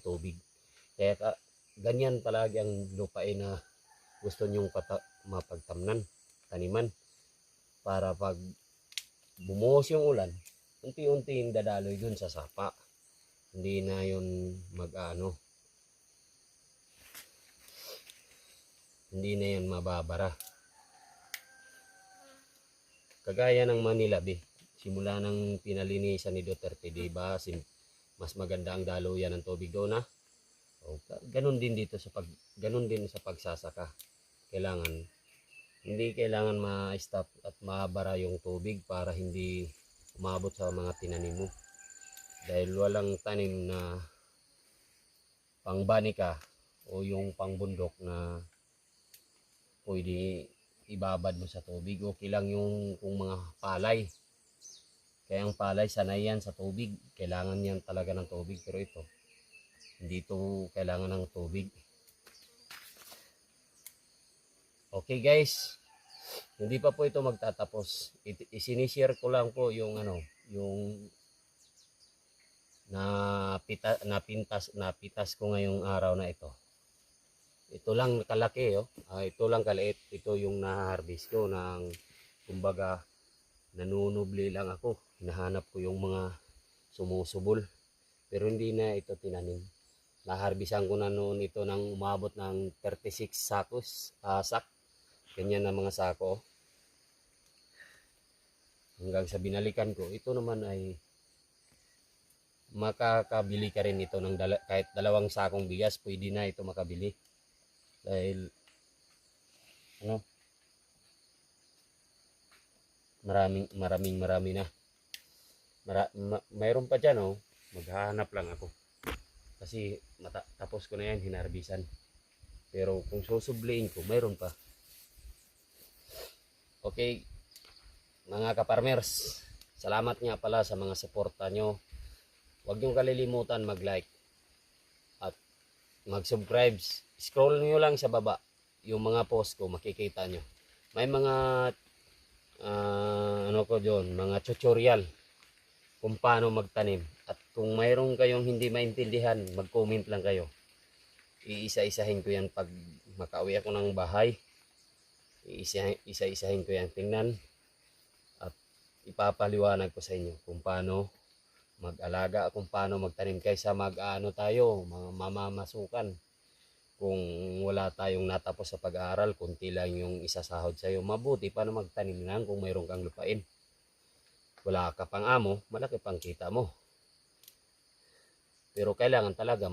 tubig. Kaya ganyan palagi ang lupain na gusto nyong mapagtamnan, taniman, para pag bumuhos yung ulan, unti-unti dadaloy dun sa sapa. Hindi na yun hindi na yan mababara. Kagaya ng Manila Bay, simula ng pinalinisan ni Duterte, diba, mas maganda ang daluyan ng tubig doon, ha? O, ganun din dito ganun din sa pagsasaka. Hindi kailangan ma-stop at mabara yung tubig para hindi umabot sa mga tinanim mo. Dahil walang tanim na pangbanika o yung pangbundok na pwede ibabad mo sa tubig. Okay lang yung kung mga palay. Kaya ang palay sanay yan sa tubig. Kailangan yan talaga ng tubig. Pero ito, hindi ito kailangan ng tubig. Okay guys, hindi pa po ito magtatapos. Isinishare ko lang po yung yung napitas ko ngayong araw na ito. Ito lang kalaki, oh. Ito lang kaliit. Ito yung na-harvest ko ng, kumbaga, nanunubli lang ako. Hinahanap ko yung mga sumusubol. Pero hindi na ito tinanim. Na-harvestan ko na noon ito ng umabot ng 36 sak. Ganyan na mga sako. Hanggang sa binalikan ko, ito naman ay makakabili ka rin ito ng kahit 2 sakong bigas, pwede na ito makabili. Dahil marami na. Mayroon pa dyan, oh. Maghahanap lang ako. Kasi tapos ko na yan, hinarbisan. Pero kung susubliin ko, mayroon pa. Okay, mga kaparmers, salamat nga pala sa mga suporta nyo. Huwag nyo kalilimutan mag-like at mag-subscribe. Scroll nyo lang sa baba yung mga post ko, makikita nyo. May mga mga tutorial kung paano magtanim. At kung mayroon kayong hindi maintindihan, mag-comment lang kayo. Iisa-isahin ko yan pag makauwi ako ng bahay. Isa-isahin ko yan tingnan at ipapaliwanag ko sa inyo kung paano mag-alaga, kung paano magtanim, kaysa tayo, mga mamamasukan. Kung wala tayong natapos sa pag-aaral, kunti lang yung isasahod sa'yo, mabuti pa na magtanim lang kung mayroon kang lupain. Wala ka pang amo, malaki pang kita mo. Pero kailangan talaga